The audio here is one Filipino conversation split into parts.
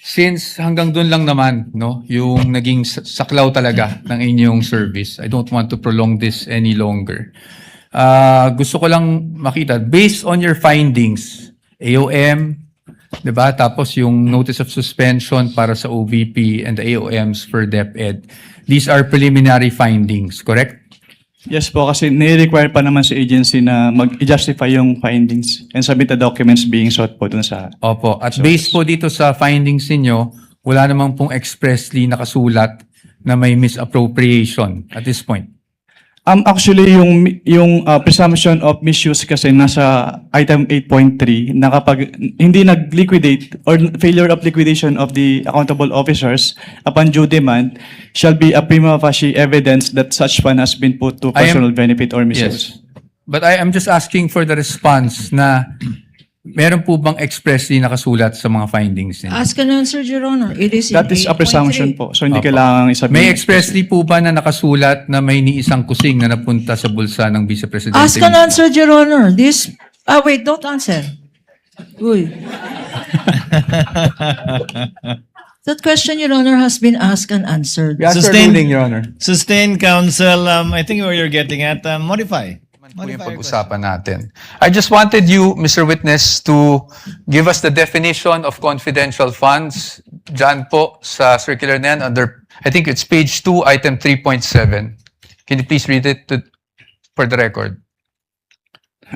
since hanggang doon lang naman, no, yung naging saklaw talaga ng inyong service, I don't want to prolong this any longer. Gusto ko lang makita, based on your findings, AOM, di ba? Tapos yung notice of suspension para sa OVP and the AOMs for DepEd. These are preliminary findings, correct? Yes po, kasi ni-require pa naman sa agency na mag-justify yung findings and submit the documents being sought po dun sa... Opo. At based po dito sa findings ninyo, wala namang pong expressly nakasulat na may misappropriation at this point. Actually, yung presumption of misuse kasi nasa item 8.3 na kapag hindi nag-liquidate or failure of liquidation of the accountable officers upon due demand shall be a prima facie evidence that such fund has been put to personal benefit or misuse. Yes. But I am just asking for the response na meron po bang expressly nakasulat sa mga findings ninyo? Ask and answer, Your Honor. It is in That is a 8.3. presumption po. So hindi Opo. kailangan isabihin. May expressly po ba na nakasulat na may ni isang kusing na napunta sa bulsa ng Vice Presidente? Ask and answer, Your Honor. This... wait, don't answer. Uy. That question, Your Honor, has been asked and answered. We ask for Sustain- ruling, Your Honor. Sustained counsel, I think where you're getting at, modify. Po yung pag-usapan natin. I just wanted you, Mr. Witness, to give us the definition of confidential funds. Diyan po sa circular na yan under, I think it's page 2, item 3.7. Can you please read it for the record?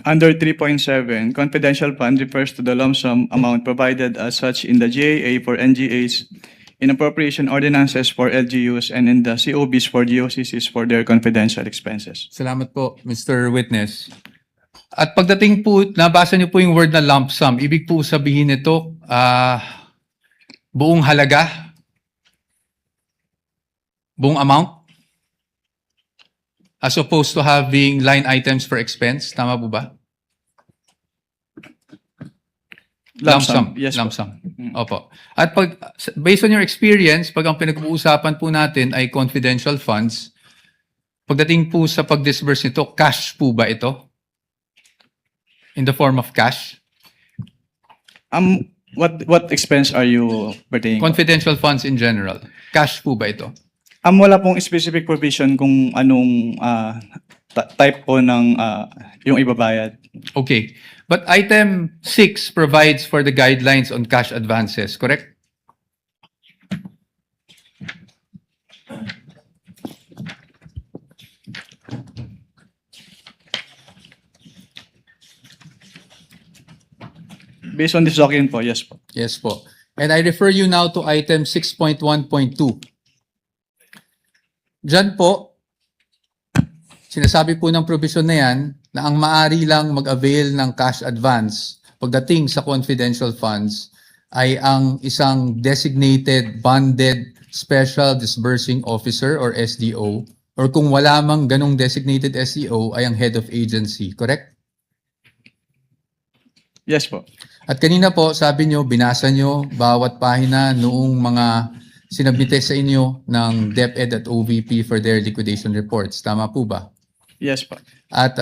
Under 3.7, confidential fund refers to the lump sum amount provided as such in the GAA for NGAs, in appropriation ordinances for LGUs, and in the COBs for GOCCs for their confidential expenses. Salamat po, Mr. Witness. At pagdating po, nabasa niyo po yung word na lump sum. Ibig po sabihin nito, buong halaga? Buong amount? As opposed to having line items for expense? Tama po ba? Lump sum. Yes Lump po. sum. Opo. At based on your experience, pag ang pinag-uusapan po natin ay confidential funds, pagdating po sa pag-disburse nito, cash po ba ito? In the form of cash? What expense are you pertaining? Confidential funds in general. Cash po ba ito? Wala pong specific provision kung anong type po ng yung ibabayad. Okay. But item 6 provides for the guidelines on cash advances, correct? Based on this document po, yes po. Yes po. And I refer you now to item 6.1.2. Diyan po, sinasabi po ng provision na yan na ang maari lang mag-avail ng cash advance pagdating sa confidential funds ay ang isang designated bonded special disbursing officer or SDO, or kung wala mang ganong designated SDO ay ang head of agency, correct? Yes po. At kanina po, sabi nyo, binasa nyo bawat pahina noong mga sinabmite sa inyo ng DepEd at OVP for their liquidation reports. Tama po ba? Yes po. At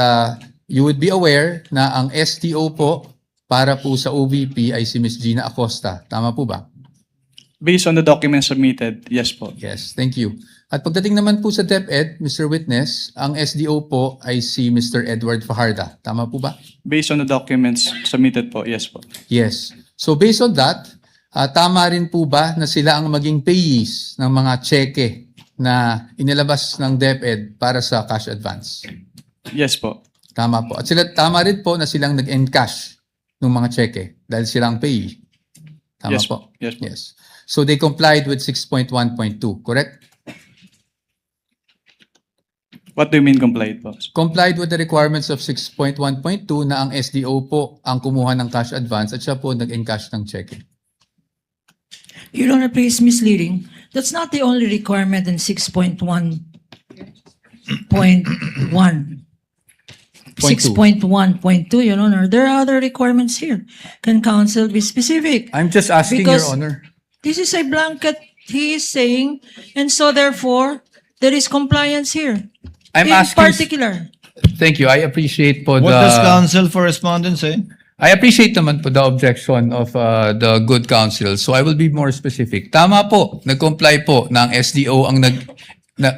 you would be aware na ang STO po para po sa OVP ay si Ms. Gina Acosta. Tama po ba? Based on the documents submitted, yes po. Yes, thank you. At pagdating naman po sa DepEd, Mr. Witness, ang SDO po ay si Mr. Edward Fajarda. Tama po ba? Based on the documents submitted po, yes po. Yes. So based on that, tama rin po ba na sila ang maging payees ng mga cheque na inilabas ng DepEd para sa cash advance? Yes po. Tama po. At sila, tama rin po na silang nag-encash ng mga cheque dahil silang payee. Tama Yes po? Yes po. Yes. So they complied with 6.1.2, correct? What do you mean complied po? Complied with the requirements of 6.1.2 na ang SDO po ang kumuha ng cash advance at siya po nag-encash ng cheque. Your Honor, please misleading. That's not the only requirement in 6.1.1. 6.1.2, Your Honor. There are other requirements here. Can counsel be specific? I'm just asking, Because- Your Honor. This is a blanket he is saying, and so therefore, there is compliance here. I'm In asking. particular, Thank you. I appreciate po What does the... counsel for respondents say? I appreciate naman po the objection of the good counsel. So I will be more specific. Tama po, nag-comply po ng SDO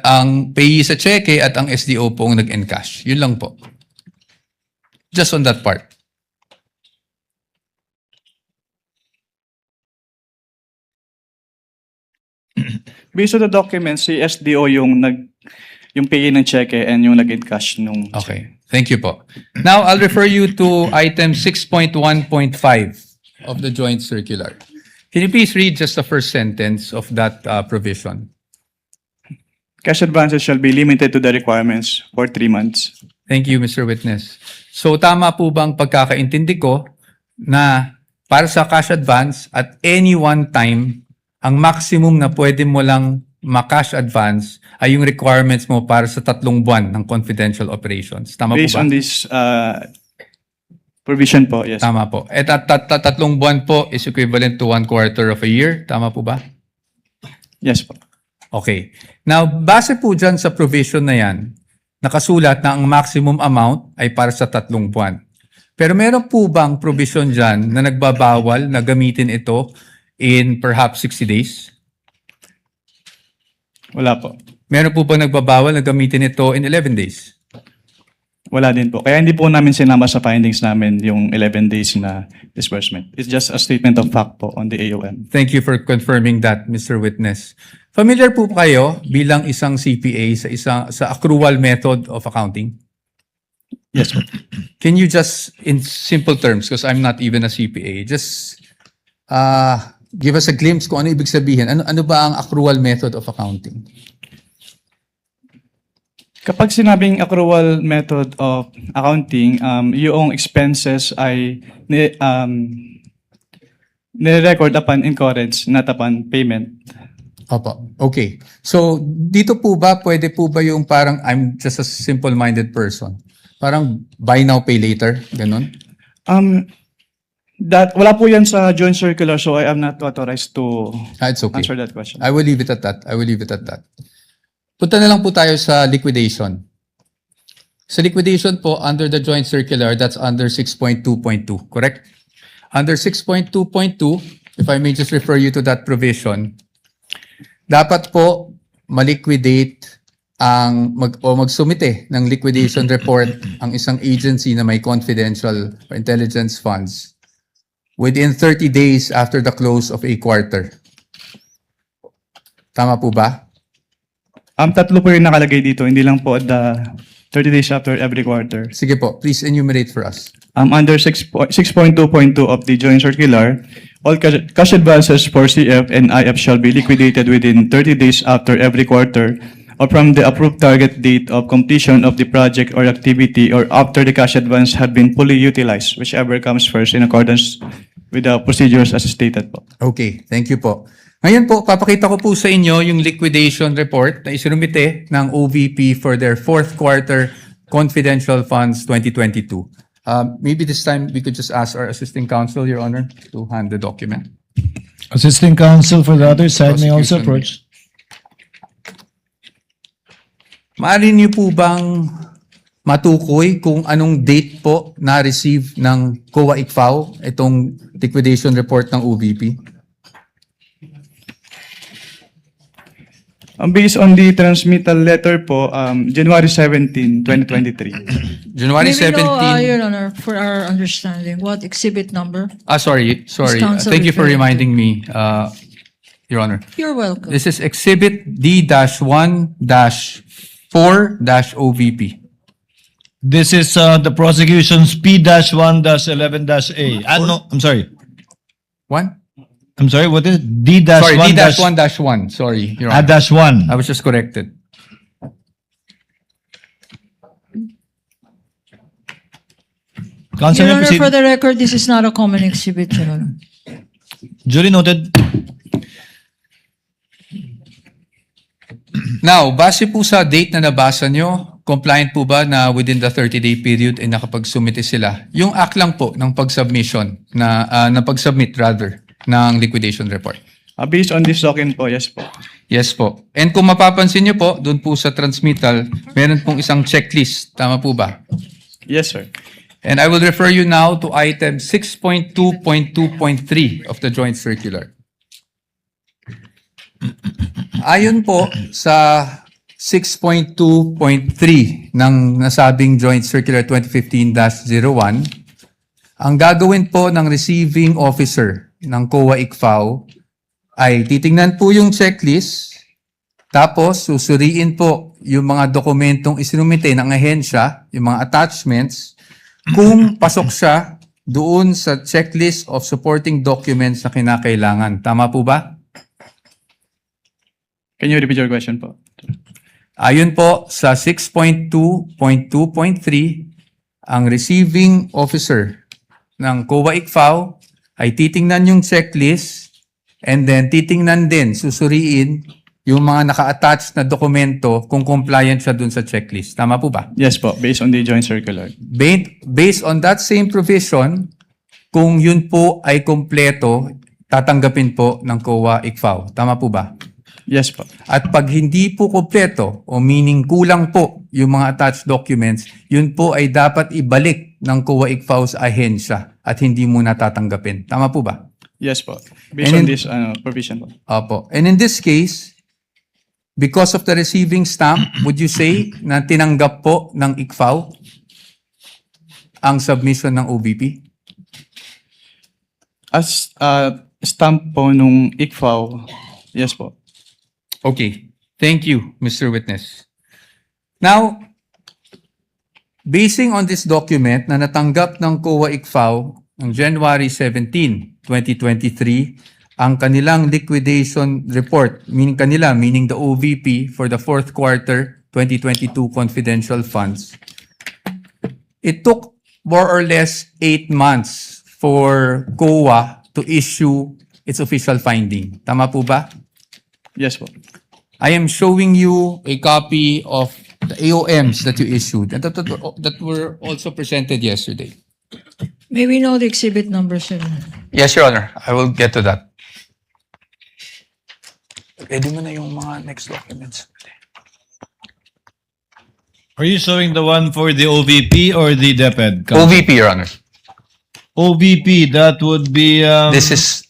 ang payee sa cheque at ang SDO po ang nag-encash. Yun lang po. Just on that part. Based on the documents, si SDO yung payee ng cheque and yung nag-encash nung Okay. Thank you po. Now, I'll refer you to item 6.1.5 of the joint circular. Can you please read just the first sentence of that provision? cash advances shall be limited to the requirements for 3 months. Thank you, Mr. Witness. So, tama po bang pagkakaintindi ko na para sa cash advance at any one time, ang maximum na pwede mo lang ma-cash advance ay yung requirements mo para sa 3 buwan ng confidential operations. Tama Based po ba? on this provision po, yes. Tama po. At 3 buwan po is equivalent to 1/4 of a year. Tama po ba? Yes po. Okay. Now, base po dyan sa provision na yan, nakasulat na ang maximum amount ay para sa 3 buwan. Pero meron po bang provision dyan na nagbabawal na gamitin ito in perhaps 60 days? Wala po. Meron po bang nagbabawal na gamitin ito in 11 days? Wala din po. Kaya hindi po namin sinama sa findings namin yung 11 days na disbursement. It's just a statement of fact po on the AOM. Thank you for confirming that, Mr. Witness. Familiar po kayo bilang isang CPA sa accrual method of accounting? Yes po. Can you just, in simple terms, because I'm not even a CPA, just give us a glimpse kung ano ibig sabihin. Ano ba ang accrual method of accounting? Kapag sinabing accrual method of accounting, yung expenses ay nire-record upon incurrence, not upon payment. Opo. Okay. So, dito po ba, pwede po ba yung parang I'm just a simple-minded person? Parang buy now, pay later? Ganon? Wala po yan sa joint circular, so I am not authorized to It's okay. answer that question. I will leave it at that. Punta na lang po tayo sa liquidation. Sa liquidation po, under the joint circular, that's under 6.2.2, correct? Under 6.2.2, if I may just refer you to that provision, dapat po maliquidate o magsumite ng liquidation report ang isang agency na may confidential or intelligence funds within 30 days after the close of a quarter. Tama po ba? Tatlo po yung nakalagay dito, hindi lang po the 30 days after every quarter. Sige po, please enumerate for us. Under 6.2.2 of the joint circular, all cash advances for CF and IF shall be liquidated within 30 days after every quarter or from the approved target date of completion of the project or activity or after the cash advance have been fully utilized, whichever comes first in accordance with the procedures as stated po. Okay, thank you po. Ngayon po, papakita ko po sa inyo yung liquidation report na isinumite ng OVP for their 4th quarter confidential funds 2022. Maybe this time we could just ask our assisting counsel, Your Honor, to hand the document. Assisting counsel for the other side may also Prosecution. approach. Maaari niyo po bang matukoy kung anong date po na-receive ng COA ICFAO itong liquidation report ng OVP? Based on the transmittal letter po, January 17, 2023. January Maybe 17. Your Honor, for our understanding, what exhibit number? Sorry. counsel Thank you for referring to? reminding me, Your Honor. You're welcome. This is Exhibit D-1-4-OVP. This is the prosecution's P-1-11-A. No, I'm sorry. One? I'm sorry, what is it? Sorry, D-1-1. D-1-1. Sorry, Your Honor. Dash 1. I was just corrected. Counsel, Your may Honor, proceed. for the record, this is not a common exhibit, Your Honor. Duly noted. Now, base po sa date na nabasa nyo, compliant po ba na within the 30-day period ay nakapag-submit sila? Yung act lang po ng pag-submission, na pag-submit rather, ng liquidation report. Based on this document po, yes po. Yes po. And kung mapapansin nyo po, doon po sa transmittal, meron pong isang checklist. Tama po ba? Yes, sir. And I will refer you now to item 6.2.2.3 of the joint circular. Ayon po sa 6.2.3 ng nasabing joint circular 2015-01, ang gagawin po ng receiving officer ng COA ICFAO ay titingnan po yung checklist, tapos susuriin po yung mga dokumentong isinumite ng ahensya, yung mga attachments, kung pasok siya doon sa checklist of supporting documents na kinakailangan. Tama po ba? Can you repeat your question po? Ayon po sa 6.2.2.3, ang receiving officer ng COA ICFAO ay titingnan yung checklist and then titingnan din, susuriin yung mga naka-attach na dokumento kung compliant siya dun sa checklist. Tama po ba? Yes po, based on the joint circular. Based on that same provision, kung yun po ay kompleto, tatanggapin po ng COA ICFAO. Tama po ba? Yes po. At pag hindi po kompleto o meaning kulang po yung mga attached documents, yun po ay dapat ibalik ng COA ICFAO sa ahensya at hindi muna tatanggapin. Tama po ba? Yes po. Based And on in- this provision po. Opo. And in this case, because of the receiving stamp, would you say na tinanggap po ng ICFAO ang submission ng OVP? As stamp po nung ICFAO, yes po. Okay. Thank you, Mr. Witness. Now, basing on this document na natanggap ng COA ICFAO on January 17, 2023, ang kanilang liquidation report, meaning the OVP for the fourth quarter 2022 confidential funds. It took more or less 8 months for COA to issue its official finding. Tama po ba? Yes po. I am showing you a copy of the AOMs that you issued and that were also presented yesterday. May we know the exhibit number, sir? Yes, Your Honor. I will get to that. Pwede mo na yung mga next documents. Are you showing the one for the OVP or the DepEd? OVP, Your Honor. OVP, that would be... This is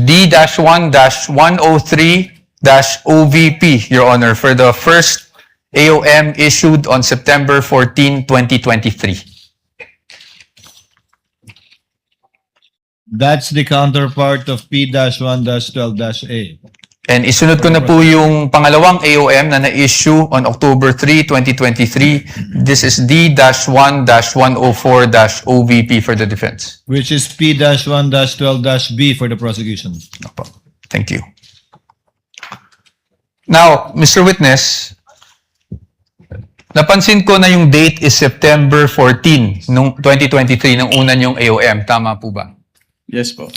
D-1-103-OVP, Your Honor, for the first AOM issued on September 14, 2023. That's the counterpart of P-1-12-A. And isunod ko na po yung pangalawang AOM na na-issue on October 3, 2023. This is D-1-104-OVP for the defense. Which is P-1-12-B for the prosecution. Opo. Thank you. Now, Mr. Witness, napansin ko na yung date is September 14, nung 2023, nung una yung AOM. Tama po ba? Yes po.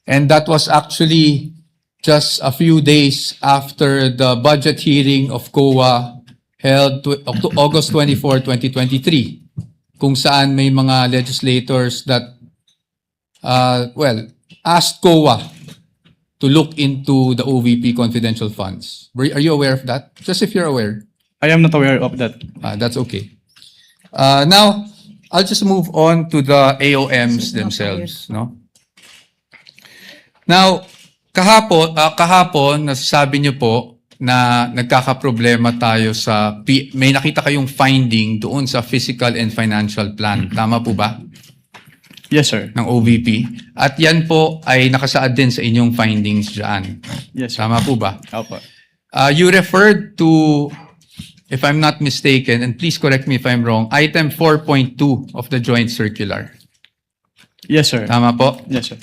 And that was actually just a few days after the budget hearing of COA held August 24, 2023, kung saan may mga legislators that, asked COA to look into the OVP confidential funds. Are you aware of that? Just if you're aware. I am not aware of that. That's okay. Now, I'll just move on to the AOMs themselves, no? Now, kahapon nasasabi niyo po na nagkakaproblema tayo sa may nakita kayong finding doon sa physical and financial plan. Tama po ba? Yes sir. Ng OVP. At yan po ay nakasaad din sa inyong findings diyan. Yes sir. Tama po ba? Opo. You referred to, if I'm not mistaken, and please correct me if I'm wrong, item 4.2 of the joint circular. Yes sir. Tama po? Yes sir.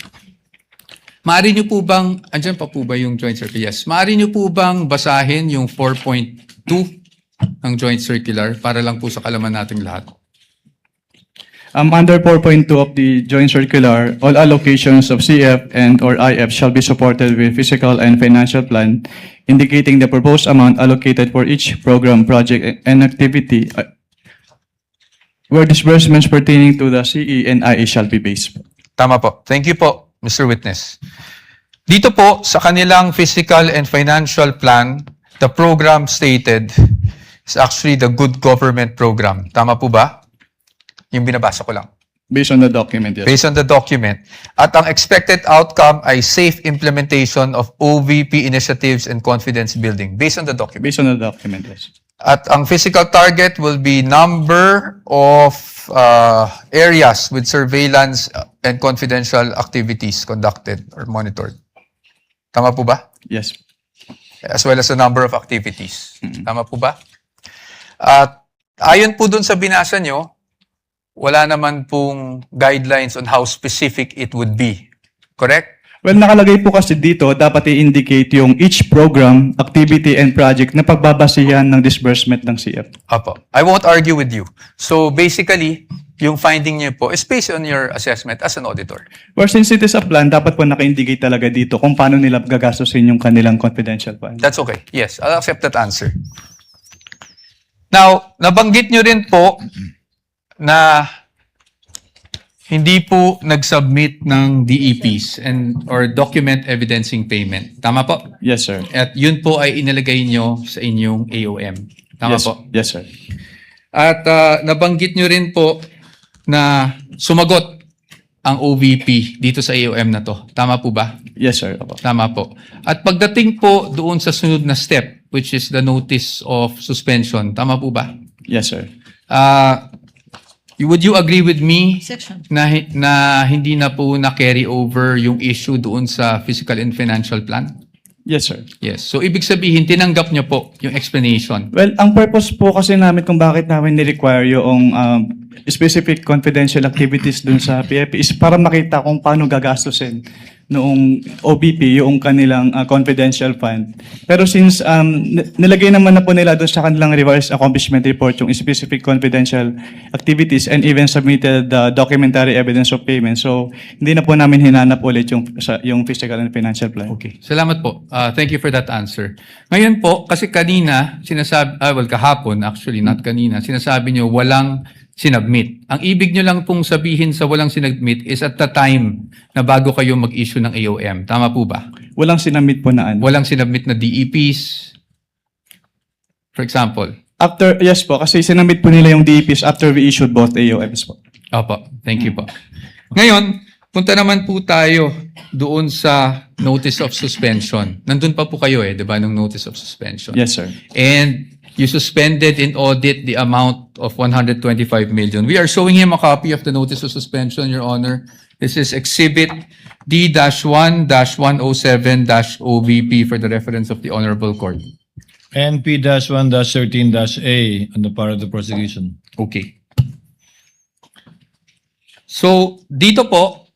Maaari niyo po bang, andyan pa po ba yung joint circular? Yes. Maaari niyo po bang basahin yung 4.2 ng joint circular para lang po sa kalaman nating lahat? Under 4.2 of the joint circular, all allocations of CF and or IF shall be supported with physical and financial plan indicating the proposed amount allocated for each program, project, and activity where disbursements pertaining to the CE and IE shall be based. Tama po. Thank you po, Mr. Witness. Dito po, sa kanilang physical and financial plan, the program stated is actually the Good Government Program. Tama po ba? Yung binabasa ko lang. Based on the document, yes. Based on the document. At ang expected outcome ay safe implementation of OVP initiatives and confidence building based on the document. Based on the document, yes. At ang physical target will be number of areas with surveillance and confidential activities conducted or monitored. Tama po ba? Yes. As well as the number of activities. Tama po ba? At ayon po dun sa binasa nyo, wala naman pong guidelines on how specific it would be. Correct? Well, nakalagay po kasi dito, dapat i-indicate yung each program, activity, and project na pagbabasihan ng disbursement ng CF. Apo. I won't argue with you. So basically, yung finding niyo po is based on your assessment as an auditor. Well, since it is a plan, dapat po naka-indicate talaga dito kung paano nila gagastusin yung kanilang confidential fund. That's okay. Yes, I'll accept that answer. Now, nabanggit nyo rin po na hindi po nag-submit ng DEPs and or document evidencing payment. Tama po? Yes, sir. At yun po ay inilagay nyo sa inyong AOM. Tama Yes, po? yes, sir. At nabanggit nyo rin po na sumagot ang OVP dito sa AOM na to. Tama po ba? Yes, sir. Opo. Tama po. At pagdating po doon sa sunod na step, which is the notice of suspension, tama po ba? Yes, sir. Would you agree with me Section. na hindi na po na-carry over yung issue doon sa fiscal and financial plan? Yes, sir. Yes. So, ibig sabihin, tinanggap nyo po yung explanation. Well, ang purpose po kasi namin kung bakit namin ni-require yung specific confidential activities dun sa PFP is para makita kung paano gagastusin noong OBP yung kanilang confidential fund. Pero since nilagay naman na po nila dun sa kanilang revised accomplishment report yung specific confidential activities and even submitted the documentary evidence of payment. So, hindi na po namin hinanap ulit yung fiscal and financial plan. Okay. Salamat po. Thank you for that answer. Ngayon po, kasi kanina, kahapon actually, not kanina, sinasabi nyo walang sinubmit. Ang ibig nyo lang pong sabihin sa walang sinubmit is at the time na bago kayo mag-issue ng AOM. Tama po ba? Walang sinamit po na ano. Walang sinubmit na DEPs, for example. Yes po, kasi sinamit po nila yung DEPs after we issued both AOMs po. Opo. Thank you po. Ngayon, punta naman po tayo doon sa notice of suspension. Nandun pa po kayo di ba, nung notice of suspension? Yes, sir. And you suspended in audit the amount of 125 million. We are showing him a copy of the notice of suspension, Your Honor. This is Exhibit D-1-107-OVP for the reference of the Honorable Court. NP-1-13-A on the part of the prosecution. Okay. So, dito po,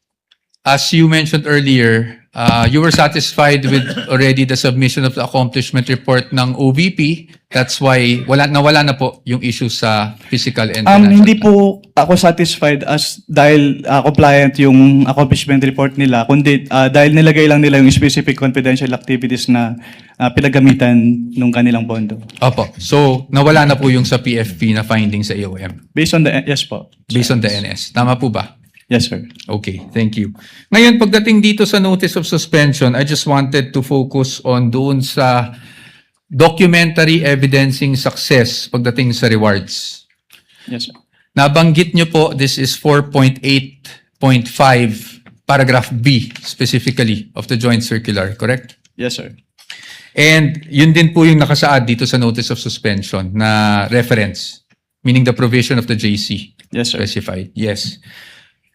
as you mentioned earlier, you were satisfied with already the submission of the accomplishment report ng OVP. That's why nawala na po yung issue sa physical and financial Hindi plan. po ako satisfied dahil compliant yung accomplishment report nila, kundi dahil nilagay lang nila yung specific confidential activities na pinagamitan nung kanilang pondo. Opo. So, nawala na po yung sa PFP na finding sa AOM. Yes po. Based on the NS. Tama po ba? Yes, sir. Okay, thank you. Ngayon, pagdating dito sa notice of suspension, I just wanted to focus on doon sa documentary evidencing success pagdating sa rewards. Yes, sir. Nabanggit nyo po, this is 4.8.5 paragraph B specifically of the joint circular, correct? Yes, sir. And yun din po yung nakasaad dito sa notice of suspension na reference, meaning the provision of the JC. Yes, sir. Specified, yes.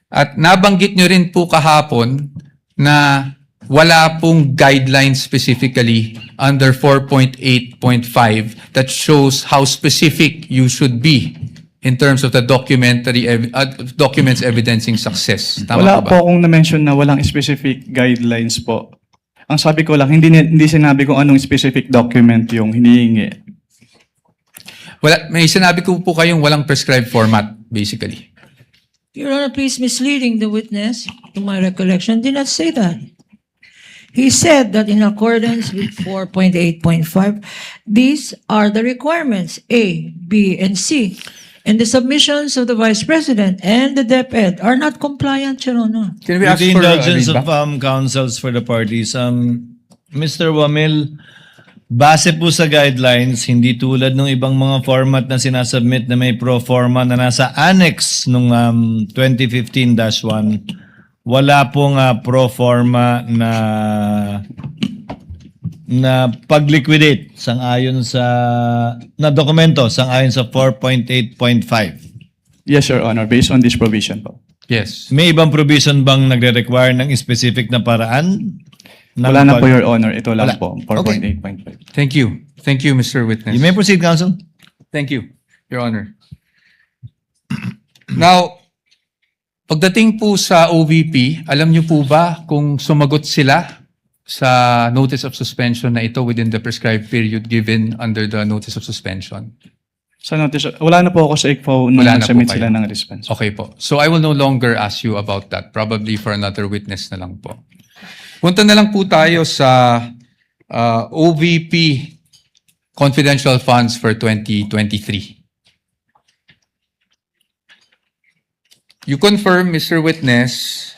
At nabanggit nyo rin po kahapon na wala pong guidelines specifically under 4.8.5 that shows how specific you should be in terms of the documents evidencing success. Tama Wala po po ba? akong na-mention na walang specific guidelines po. Ang sabi ko lang, hindi sinabi kung anong specific document yung hinihingi. May sinabi ko po kayong walang prescribed format, basically. Your Honor, please misleading the witness, to my recollection, did not say that. He said that in accordance with 4.8.5, these are the requirements, A, B, and C. And the submissions of the Vice President and the DepEd are not compliant, Your Honor. Can we With ask the for a indulgence of readback? counsels for the parties, Mr. Wamil, Base po sa guidelines, hindi tulad ng ibang mga format na sinasubmit na may pro forma na nasa annex nung 2015-1, wala pong pro forma na pag-liquidate sang-ayon sa na dokumento sang-ayon sa 4.8.5. Yes, Your Honor, based on this provision po. Yes. May ibang provision bang nagre-require ng specific na paraan? Wala na po, Your Honor. Ito lang Wala. po, 4.8.5. Thank you. Thank you, Mr. Witness. You may proceed, Counsel. Thank you, Your Honor. Now, pagdating po sa OVP, alam niyo po ba kung sumagot sila sa notice of suspension na ito within the prescribed period given under the notice of suspension? Sa notice, wala na po ako sa ICFO nung Wala na po nag-submit kayo. sila ng response. Okay po. So I will no longer ask you about that. Probably for another witness na lang po. Punta na lang po tayo sa OVP confidential funds for 2023. You confirm, Mr. Witness,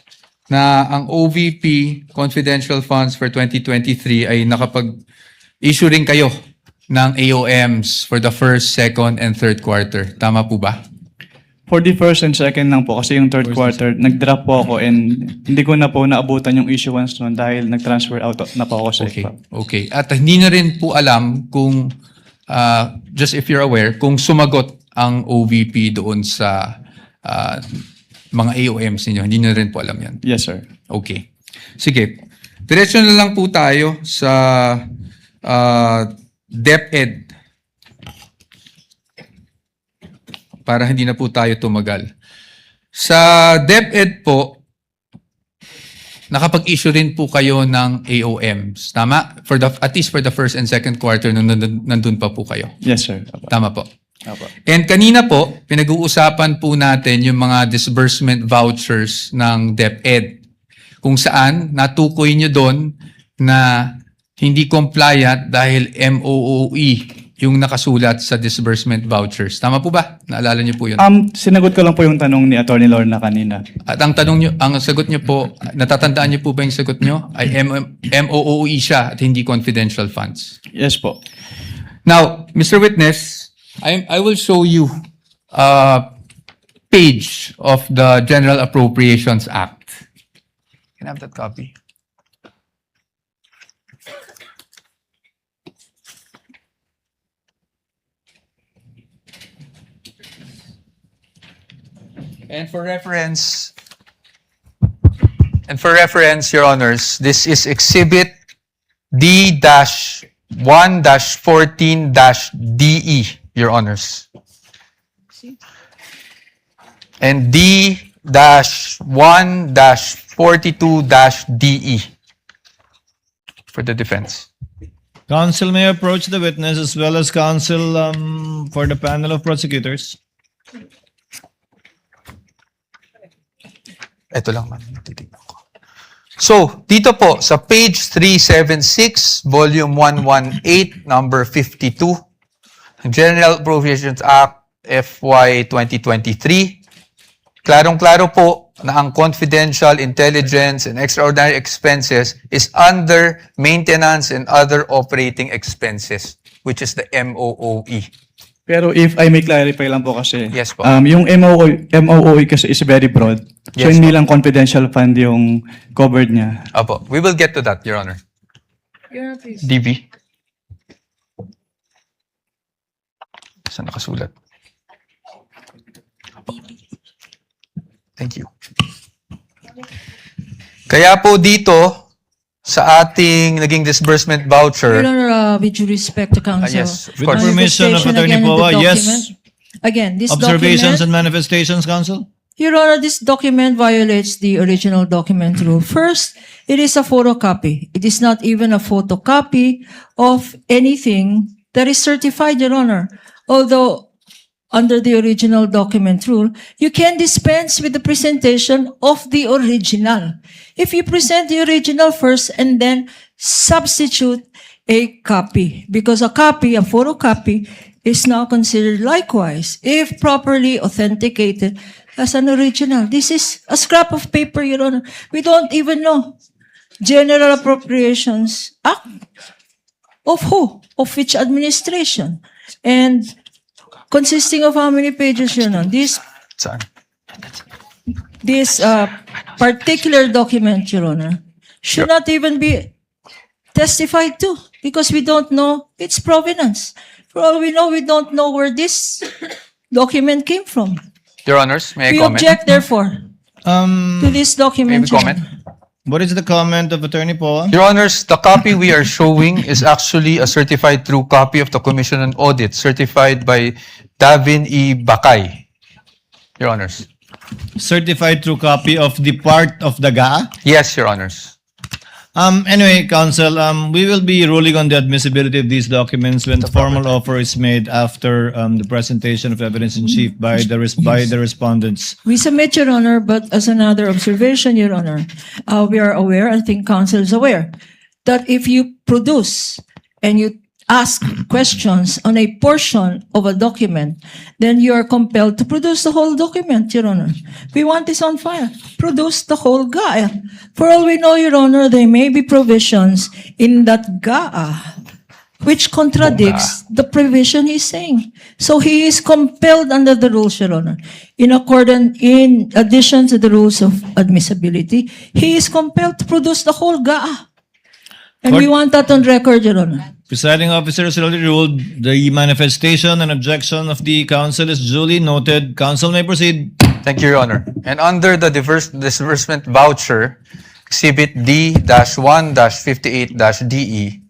na ang OVP confidential funds for 2023 ay nakapag-issue rin kayo ng AOMs for the first, second, and third quarter. Tama po ba? For the first and second lang po, kasi yung third quarter, nag-drop po ako and hindi ko na po naabutan yung issuance noon dahil nag-transfer out na po ako sa Okay. ICFO. Okay. At hindi na rin po alam kung, just if you're aware, kung sumagot ang OVP doon sa mga AOMs ninyo. Hindi na rin po alam yan. Yes, sir. Okay. Sige. Diretso na lang po tayo sa DepEd. Para hindi na po tayo tumagal. Sa DepEd po, nakapag-issue rin po kayo ng AOMs. Tama? At least for the first and second quarter nung nandun pa po kayo. Yes, sir. Apo. Tama po. Apo. And kanina po, pinag-uusapan po natin yung mga disbursement vouchers ng DepEd. Kung saan natukoy nyo doon na hindi compliant dahil MOOE yung nakasulat sa disbursement vouchers. Tama po ba? Naalala niyo po yun? Sinagot ko lang po yung tanong ni Attorney Lorna kanina. At ang tanong niyo, ang sagot niyo po, natatandaan niyo po ba yung sagot niyo? Ay MOOE siya at hindi confidential funds. Yes po. Now, Mr. Witness, I will show you a page of the General Appropriations Act. Can I have that copy? And for reference, Your Honors, this is Exhibit D-1-14-DE, Your Honors. And D-1-42-DE for the defense. Counsel may approach the witness as well as counsel for the panel of prosecutors. Ito lang, ma'am. Titignan ko. So, dito po, sa page 376, volume 118, number 52, General Appropriations Act FY 2023, klarong-klaro po na ang confidential, intelligence, and extraordinary expenses is under maintenance and other operating expenses, which is the MOOE. Pero if I may clarify lang po kasi, Yes po. yung MOOE kasi is very broad. So Yes hindi po. lang confidential fund yung covered niya. Apo, we will get to that, Your Honor. Your Honor, please. DV. Saan nakasulat? Thank you. Kaya po dito, sa ating naging disbursement Your voucher, Honor, with due respect to counsel. yes, of With course. permission of Manifestation Attorney again in the Poa, yes. document. Again, this Observations document, and manifestations, counsel? Your Honor, this document violates the original document rule. First, it is a photocopy. It is not even a photocopy of anything that is certified, Your Honor. Although, under the original document rule, you can dispense with the presentation of the original. If you present the original first and then substitute a copy, because a copy, a photocopy, is now considered likewise, if properly authenticated, as an original. This is a scrap of paper, Your Honor. We don't even know. General Appropriations Act. Of who? Of which administration? And consisting of how many pages, Your Honor? This particular document, Your Honor, should not even be testified to because we don't know its provenance. For all we know, we don't know where this document came from. Your Honors, may I We comment? object, therefore, to this May document. we Your comment? Honor. What is the comment of Attorney Poa? Your Honors, the copy we are showing is actually a certified true copy of the Commission on Audit, certified by Davin E. Bakay. Your Honors. Certified true copy of the part of the GA? Yes, Your Honors. Anyway, Counsel, we will be ruling on the admissibility of these documents when the formal offer is made after the presentation of evidence in chief by the respondents. We submit, Your Honor, but as another observation, Your Honor, we are aware, I think counsel is aware, that if you produce and you ask questions on a portion of a document, then you are compelled to produce the whole document, Your Honor. We want this on file. Produce the whole GAA. For all we know, Your Honor, there may be provisions in that GAA which contradicts the provision he's saying. So he is compelled under the rules, Your Honor. In addition to the rules of admissibility, he is compelled to produce the whole GAA. And we want that on record, Your Honor. Presiding officer has already ruled the manifestation and objection of the counsel is duly noted. Counsel may proceed. Thank you, Your Honor. And under the disbursement voucher, Exhibit D-1-58-DE,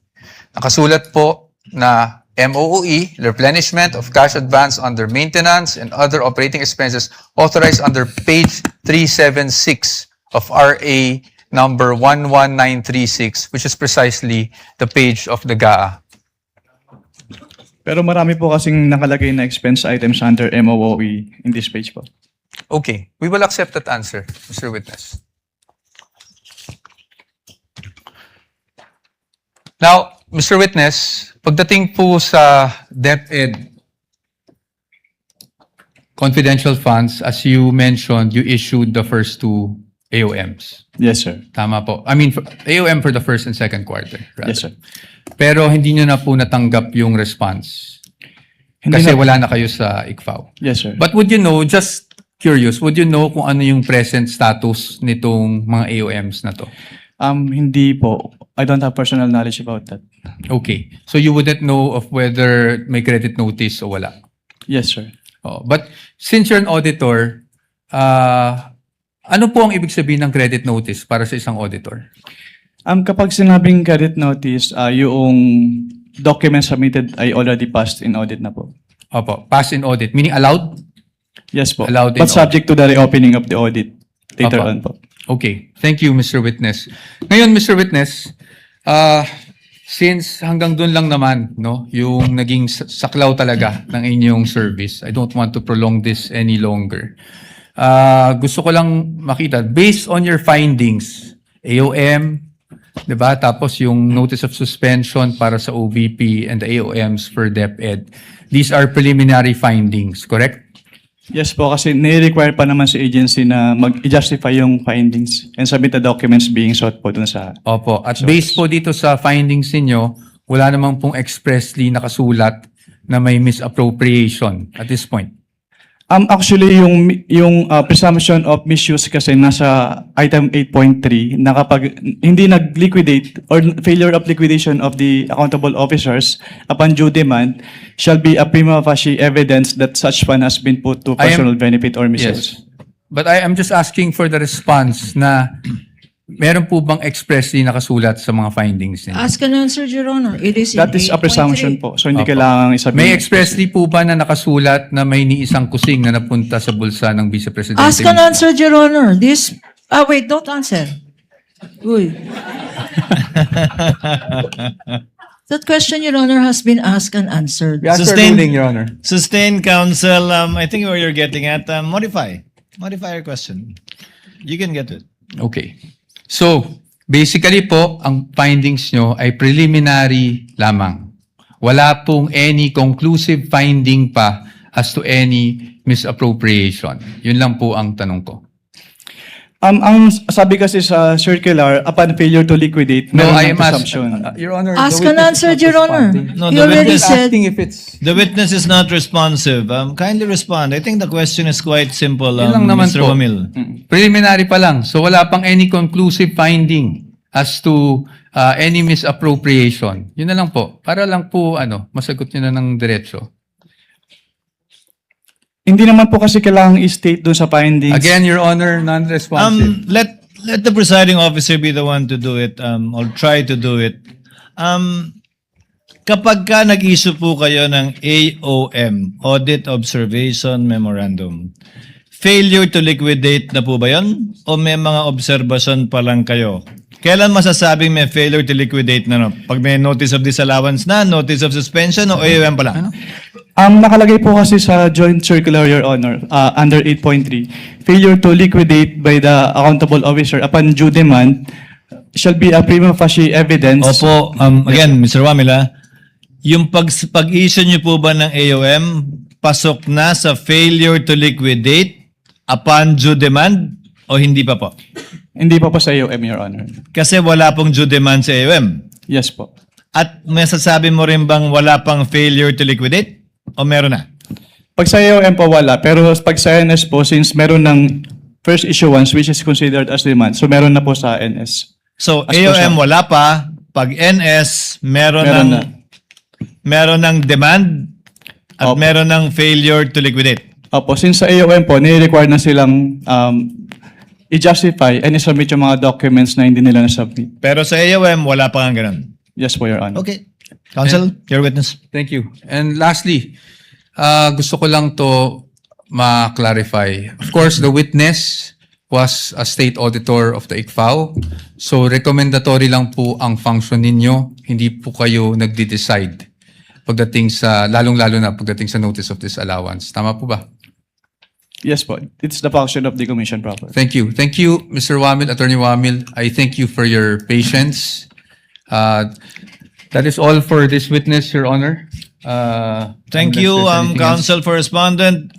nakasulat po na MOOE, replenishment of cash advance under maintenance and other operating expenses authorized under page 376 of RA number 11936, which is precisely the page of the GAA. Pero marami po kasing nakalagay na expense items under MOOE in this page po. Okay, we will accept that answer, Mr. Witness. Now, Mr. Witness, pagdating po sa DepEd confidential funds, as you mentioned, you issued the first two AOMs. Yes, sir. Tama po. I mean, AOM for the first and second quarter. Rather. Yes, sir. Pero hindi nyo na po natanggap yung response. Hindi Kasi na- wala na kayo sa ICFAO. Yes, sir. But would you know, just curious, would you know kung ano yung present status nitong mga AOMs na to? Hindi po. I don't have personal knowledge about that. Okay. So you wouldn't know of whether may credit notice o wala. Yes, sir. Oh, but since you're an auditor, ano po ang ibig sabihin ng credit notice para sa isang auditor? Kapag sinabing credit notice, yung document submitted ay already passed in audit na po. Opo, pass in audit, meaning allowed? Yes po. Allowed in But subject to the reopening of the audit later Opo. on po. Okay. Thank you, Mr. Witness. Ngayon, Mr. Witness, since hanggang doon lang naman, no, yung naging saklaw talaga ng inyong service, I don't want to prolong this any longer. Gusto ko lang makita, based on your findings, AOM, di ba? Tapos yung notice of suspension para sa OVP and the AOMs for DepEd. These are preliminary findings, correct? Yes po, kasi nire-require pa naman sa agency na mag-justify yung findings and submit the documents being sought po dun sa... Opo. At based po dito sa findings ninyo, wala namang pong expressly nakasulat na may misappropriation at this point. Actually, yung presumption of misuse kasi nasa item 8.3 na kapag hindi nag-liquidate or failure of liquidation of the accountable officers upon due demand shall be a prima facie evidence that such fund has been put to I am- personal benefit or misuse. Yes. But I am just asking for the response na meron po bang expressly nakasulat sa mga findings ninyo? Ask and answer, Your Honor. It is in That is a 8.3. presumption po. So hindi Opo. kailangang isabihin. May expressly po ba na nakasulat na may ni isang kusing na napunta sa bulsa ng Vice Presidente? Ask and answer, Your Honor. Wait, don't answer. Uy. That question, Your Honor, has been asked and answered. We asked for Sustained- ruling, Your Honor. Sustained counsel, I think where you're getting at, modify your question. You can get it. Okay. So, basically po, ang findings nyo ay preliminary lamang. Wala pong any conclusive finding pa as to any misappropriation. Yun lang po ang tanong ko. Ang sabi kasi sa circular, upon failure to liquidate, No, meron I ng am presumption. Your Honor. Ask the an witness is answer, not Your Honor. responding. No, He the already witness- said, Asking if it's... The witness is not responsive. Kindly respond. I think the question is quite simple, Yun lang naman Mr. po. Wamil. Preliminary pa lang. So wala pang any conclusive finding as to any misappropriation. Yun na lang po. Para lang po masagot nyo na ng diretso. Hindi naman po kasi kailangang i-state doon sa findings. Again, Your Honor, non-responsive. Let the presiding officer be the one to do it, or try to do it. Kapag ka nag-issue po kayo ng AOM, Audit Observation Memorandum, failure to liquidate na po ba yun? O may mga observation pa lang kayo? Kailan masasabing may failure to liquidate na? Pag may notice of disallowance na, notice of suspension, o AOM pa lang? Nakalagay po kasi sa joint circular, Your Honor, under 8.3, failure to liquidate by the accountable officer upon due demand shall be a prima facie evidence. Opo, again, Mr. Wamila, yung pag-issue niyo po ba ng AOM, pasok na sa failure to liquidate upon due demand o hindi pa po? Hindi pa po sa AOM, Your Honor. Kasi wala pong due demand sa AOM. Yes po. At masasabi mo rin bang wala pang failure to liquidate? O meron na? Pag sa AOM po wala, pero pag sa NS po, since meron ng first issuance which is considered as demand, so meron na po sa NS. So, As po siya. AOM wala pa. Pag NS, meron ng demand at Opo. meron ng failure to liquidate. Opo, since sa AOM po, nire-require na silang i-justify and i-submit yung mga documents na hindi nila na-submit. Pero sa AOM, wala pa nga ganun. Yes po, Your Honor. Okay. Counsel, your witness. Thank you. And lastly, gusto ko lang to ma-clarify. Of course, the witness was a state auditor of the ICFAO. So, recommendatory lang po ang function ninyo. Hindi po kayo nagde-decide pagdating sa, lalong-lalo na pagdating sa notice of disallowance. Tama po ba? Yes po. It's the function of the commission proper. Thank you. Thank you, Mr. Wamil, Attorney Wamil. I thank you for your patience. That is all for this witness, Your Honor. Thank Unless you, there's anything else. counsel for respondent.